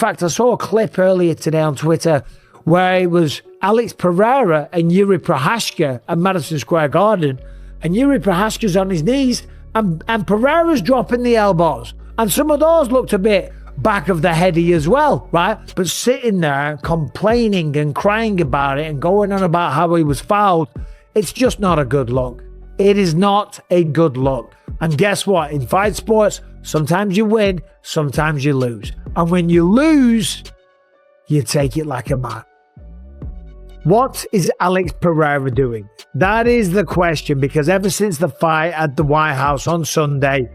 fact, I saw a clip earlier today on Twitter where it was Alex Pereira and Yuri Prohaska at Madison Square Garden, and Yuri Prohaska's on his knees and Pereira's dropping the elbows, and some of those looked a bit back of the heady as well, right? But sitting there complaining and crying about it and going on about how he was fouled, it's just not a good look. It is not a good look. And guess what? In fight sports, sometimes you win, sometimes you lose. And when you lose, you take it like a man. What is Alex Pereira doing? That is the question, because ever since the fight at the White House on Sunday,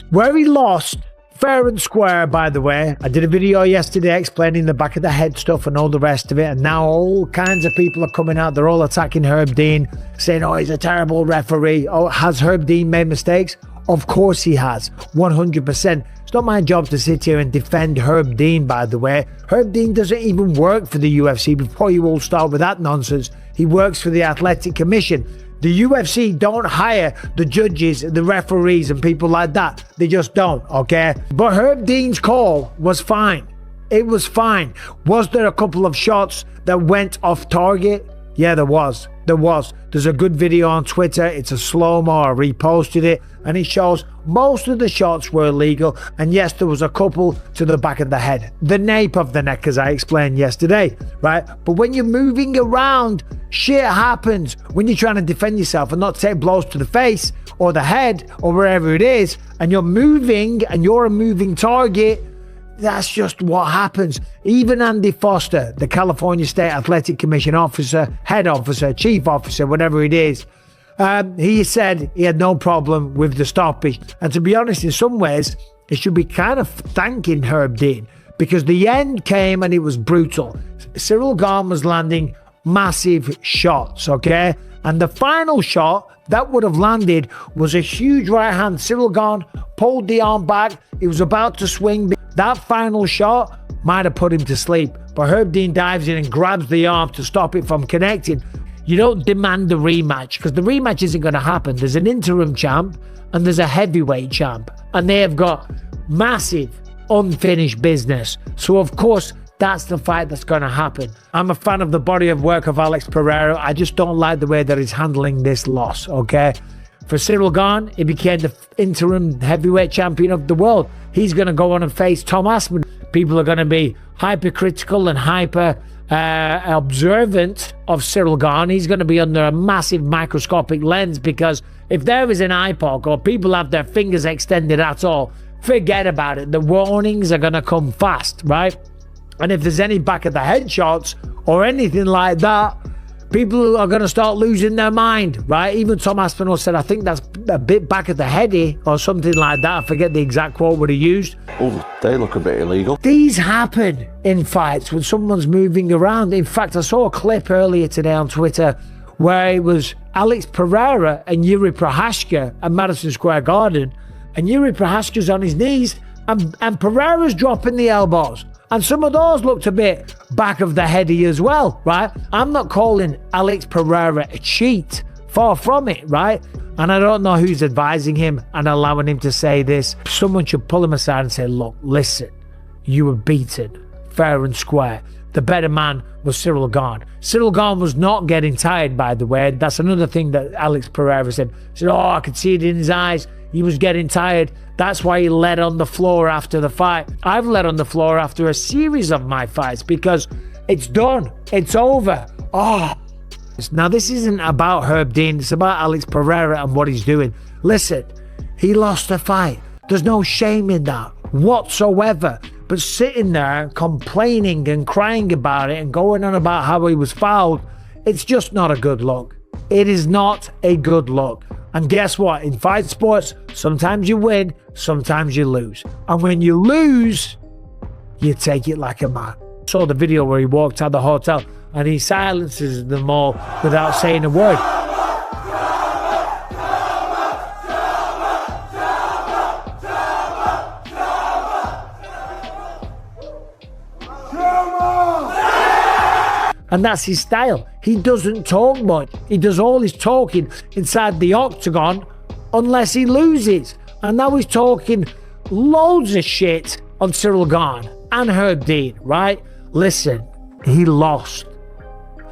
where he lost fair and square, by the way. I did a video yesterday explaining the back of the head stuff and all the rest of it, and now all kinds of people are coming out. They're all attacking Herb Dean, saying, oh, he's a terrible referee. Oh, has Herb Dean made mistakes? Of course he has, 100%. It's not my job to sit here and defend Herb Dean, by the way. Herb Dean doesn't even work for the UFC. Before you all start with that nonsense, he works for the Athletic Commission. The UFC don't hire the judges, the referees and people like that. They just don't, okay? But Herb Dean's call was fine. It was fine. Was there a couple of shots that went off target? Yeah, there was. There's a good video on Twitter. It's a slow-mo. I reposted it, and it shows most of the shots were illegal. And yes, there was a couple to the back of the head, the nape of the neck, as I explained yesterday, right? But when you're moving around, shit happens. When you're trying to defend yourself and not take blows to the face or the head or wherever it is, and you're moving and you're a moving target, that's just what happens. Even Andy Foster, the California State Athletic Commission officer, head officer, chief officer, whatever it is, he said he had no problem with the stoppage. And to be honest, in some ways, it should be kind of thanking Herb Dean, because the end came and it was brutal. Ciryl Gane was landing massive shots, okay? And the final shot that would have landed was a huge right hand. Ciryl Gane pulled the arm back. He was about to swing. That final shot might have put him to sleep. But Herb Dean dives in and grabs the arm to stop it from connecting. You don't demand the rematch, because the rematch isn't going to happen. There's an interim champ and there's a heavyweight champ. And they have got massive unfinished business. So of course, that's the fight that's going to happen. I'm a fan of the body of work of Alex Pereira. I just don't like the way that he's handling this loss, okay? For Ciryl Gane, he became the interim heavyweight champion of the world. He's going to go on and face Tom Aspin. People are going to be hypercritical and hyper observant of Ciryl Gane. He's going to be under a massive microscopic lens, because if there is an eye poke or people have their fingers extended at all, forget about it. The warnings are going to come fast, right? And if there's any back of the head shots or anything like that, people are going to start losing their mind, right? Even Tom Aspinall said, I think that's a bit back of the heady or something like that. I forget the exact quote what he used. Oh, they look a bit illegal. These happen in fights when someone's moving around. In fact, I saw a clip earlier today on Twitter where it was Alex Pereira and Yuri Prohaska at Madison Square Garden. And Yuri Prohaska's on his knees and Pereira's dropping the elbows. And some of those looked a bit back of the heady as well, right? I'm not calling Alex Pereira a cheat. Far from it, right? And I don't know who's advising him and allowing him to say this. Someone should pull him aside and say, look, listen, you were beaten fair and square. The better man was Ciryl Gane. Ciryl Gane was not getting tired, by the way. That's another thing that Alex Pereira said. He said, oh, I could see it in his eyes. He was getting tired. That's why he led on the floor after the fight. I've led on the floor after a series of my fights because it's done. It's over. Oh. Now, this isn't about Herb Dean. It's about Alex Pereira and what he's doing. Listen, he lost the fight. There's no shame in that whatsoever. But sitting there complaining and crying about it and going on about how he was fouled, it's just not a good look. It is not a good look. And guess what? In fight sports, sometimes you win, sometimes you lose. And when you lose, you take it like a man. I saw the video where he walked out the hotel and he silences them all without saying a word. And that's his style. He doesn't talk much. He does all his talking inside the octagon unless he loses. And now he's talking loads of shit on Ciryl Gane. and Herb Dean, right? Listen, he lost.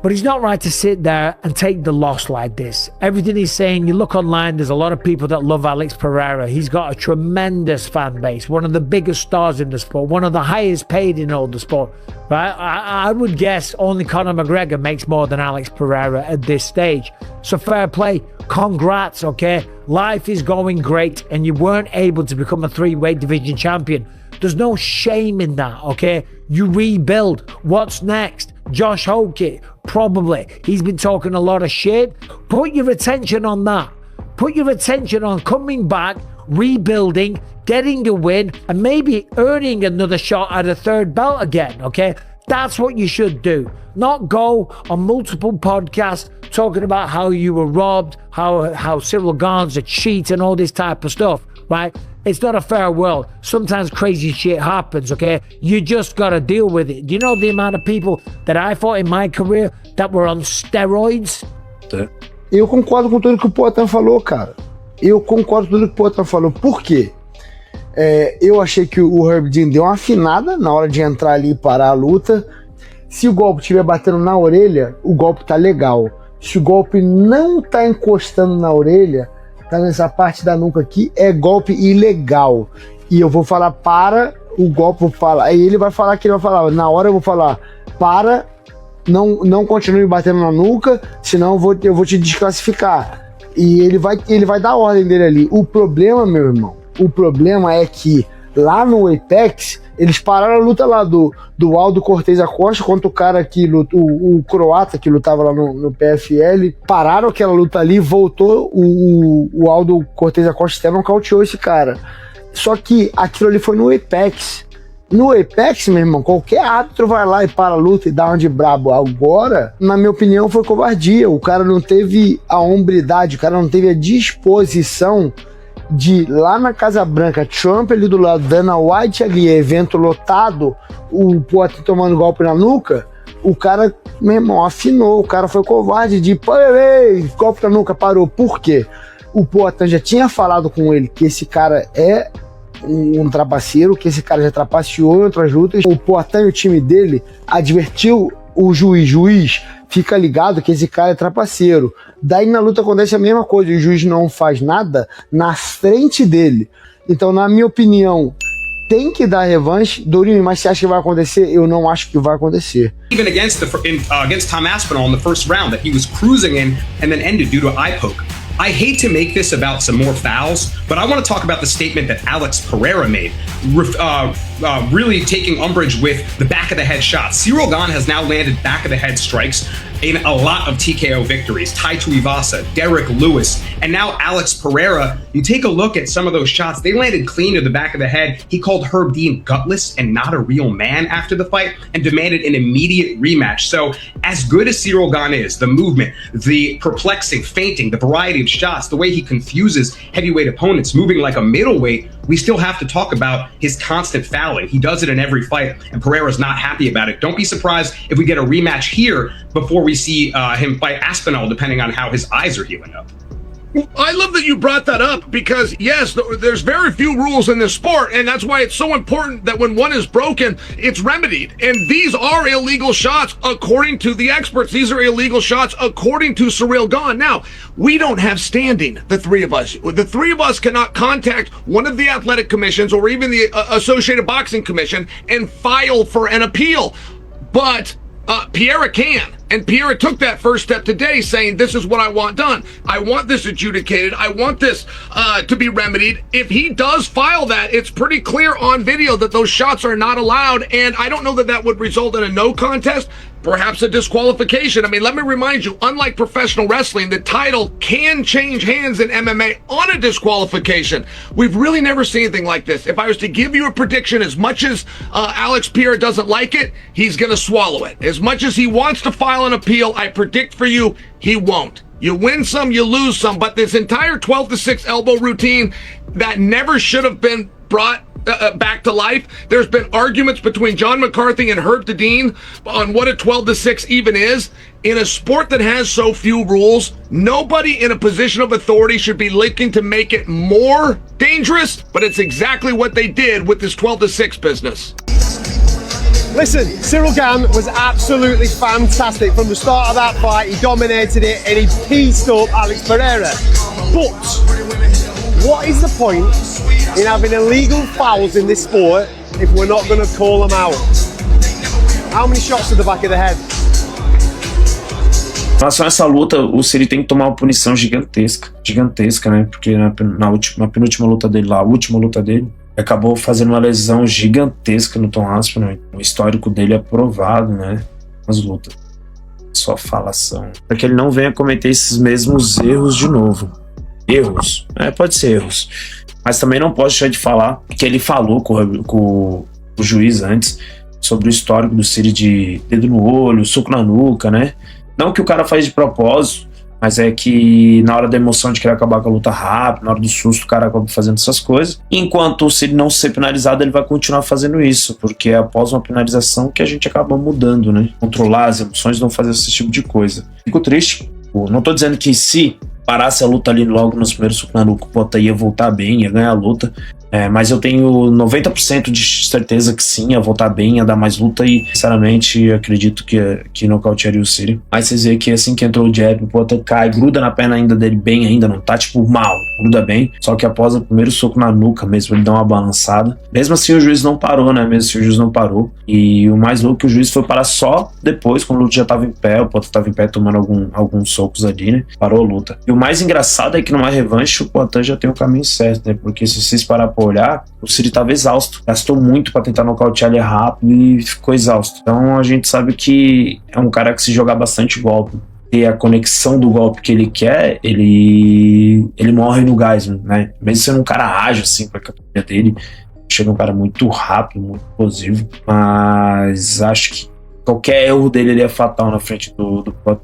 But it's not right to sit there and take the loss like this. Everything he's saying, you look online, there's a lot of people that love Alex Pereira. He's got a tremendous fan base, one of the biggest stars in the sport, one of the highest paid in all the sport. Right? I would guess only Conor McGregor makes more than Alex Pereira at this stage. So fair play. Congrats, okay? Life is going great and you weren't able to become a 3-weight division champion. There's no shame in that, okay? You rebuild. What's next? Josh Hoke, probably. He's been talking a lot of shit. Put your attention on that. Put your attention on coming back, rebuilding, getting a win, and maybe earning another shot at a third belt again, okay? That's what you should do. Not go on multiple podcasts talking about how you were robbed, how Ciryl Gane's a cheat and all this type of stuff, right? It's not a fair world. Sometimes crazy shit happens, okay? You just gotta deal with it. Do you know the amount of people that I fought in my career that were on steroids? Eu concordo com tudo que o Poatan falou, cara. Eu concordo com tudo que o Poatan falou. Por quê? Eu achei que o Herb Dean deu uma afinada na hora de entrar ali e parar a luta. Se o golpe estiver batendo na orelha, o golpe tá legal. Se o golpe não tá encostando na orelha, tá nessa parte da nuca aqui, é golpe ilegal. E eu vou falar para o golpe, vou falar. Aí ele vai falar que ele vai falar. Na hora eu vou falar, para, não continue batendo na nuca, senão eu vou te desclassificar. E ele vai dar a ordem dele ali. O problema, meu irmão, é que lá no Apex, eles pararam a luta lá do Aldo Cortez Acosta contra o cara que lutou, o croata que lutava lá no PFL. Pararam aquela luta ali, voltou o Aldo Cortez Acosta até nocauteou esse cara. Só que aquilo ali foi no Apex. No Apex, meu irmão, qualquer árbitro vai lá e para a luta e dá uma de brabo. Agora, na minha opinião, foi covardia. O cara não teve a hombridade, o cara não teve a disposição de lá na Casa Branca, Trump ali do lado, Dana White ali, evento lotado, o Poatan tomando golpe na nuca, o cara, meu irmão, afinou, o cara foi covarde de golpe na nuca, parou. Por quê? O Poatan já tinha falado com ele que esse cara é um trapaceiro, que esse cara já trapaceou em outras lutas. O Poatan e o time dele advertiu o juiz, fica ligado que esse cara é trapaceiro. Daí na luta acontece a mesma coisa, o juiz não faz nada na frente dele. Então, na minha opinião, tem que dar revanche. Dourinho, mas você acha que vai acontecer? Eu não acho que vai acontecer. Even against Tom Aspinall in the first round that he was cruising in and then ended due to eye poke. I hate to make this about some more fouls, but I want to talk about the statement that Alex Pereira made, really taking umbrage with the back of the head shots. Ciryl Gane has now landed back of the head strikes in a lot of TKO victories. Tai Tuivasa, Derek Lewis, and now Alex Pereira. You take a look at some of those shots, they landed clean to the back of the head. He called Herb Dean gutless and not a real man after the fight and demanded an immediate rematch. So as good as Ciryl Gane is, the movement, the perplexing, feinting, the variety of shots, the way he confuses heavyweight opponents, moving like a middleweight, we still have to talk about his constant fouling. He does it in every fight, and Pereira's not happy about it. Don't be surprised if we get a rematch here before we see him fight Aspinall, depending on how his eyes are healing up. I love that you brought that up because, yes, there's very few rules in this sport, and that's why it's so important that when one is broken, it's remedied. And these are illegal shots according to the experts. These are illegal shots according to Ciryl Gane. Now, we don't have standing, the three of us. The three of us cannot contact one of the athletic commissions or even the Associated Boxing Commission and file for an appeal. But Pereira can. And Pereira took that first step today saying, this is what I want done. I want this adjudicated. I want this to be remedied. If he does file that, it's pretty clear on video that those shots are not allowed. And I don't know that that would result in a no contest, perhaps a disqualification. I mean, let me remind you, unlike professional wrestling, the title can change hands in MMA on a disqualification. We've really never seen anything like this. If I was to give you a prediction, as much as Alex Pereira doesn't like it, he's going to swallow it. As much as he wants to file an appeal, I predict for you, he won't. You win some, you lose some, but this entire 12-6 elbow routine that never should have been brought back to life. There's been arguments between John McCarthy and Herb Dean on what a 12-6 even is. In a sport that has so few rules, nobody in a position of authority should be looking to make it more dangerous, but it's exactly what they did with this 12-6 business. Listen, Ciryl Gane was absolutely fantastic from the start of that fight. He dominated it and he pieced up Alex Pereira. But what is the point in having illegal fouls in this sport if we're not going to call them out? How many shots to the back of the head? Em relação a essa luta, o Ciryl tem que tomar uma punição gigantesca, né? Porque na penúltima luta dele lá, a última luta dele, acabou fazendo uma lesão gigantesca no Tom Aspinall, né? O histórico dele é provado, né? Nas lutas. Só falação. Para que ele não venha cometer esses mesmos erros de novo. Erros. Pode ser erros. Mas também não posso deixar de falar que ele falou com o juiz antes sobre o histórico do Ciryl de dedo no olho, soco na nuca, né? Não que o cara faz de propósito, mas é que na hora da emoção de querer acabar com a luta rápido, na hora do susto, o cara acaba fazendo essas coisas. Enquanto o Ciryl não ser penalizado, ele vai continuar fazendo isso, porque é após uma penalização que a gente acaba mudando, né? Controlar as emoções, não fazer esse tipo de coisa. Fico triste. Não tô dizendo que se parasse a luta ali logo nos primeiros socos na nuca, o Poatan ia voltar bem, ia ganhar a luta. Mas eu tenho 90% de certeza que sim, ia voltar bem, ia dar mais luta e, sinceramente, acredito que nocautearia o Ciryl. Mas vocês veem que assim que entrou o jab, o Poatan cai, gruda na perna ainda dele bem, ainda não tá tipo mal, gruda bem. Só que após o primeiro soco na nuca mesmo, ele dá uma balançada. Mesmo assim o juiz não parou, né? E o mais louco que o juiz foi parar só depois, quando o luta já tava em pé, o Poatan tava em pé tomando alguns socos ali, né? Parou a luta. E o mais engraçado é que numa revanche o Poatan já tem o caminho certo, né? Porque se vocês parar pra olhar, o Ciryl tava exausto, gastou muito pra tentar nocautear ele rápido e ficou exausto. Então a gente sabe que é um cara que se jogar bastante golpe e a conexão do golpe que ele quer, ele morre no gás, né? Mesmo sendo um cara ágil assim pra categoria dele, chega um cara muito rápido, muito explosivo, mas acho que qualquer erro dele ele é fatal na frente do Poatan.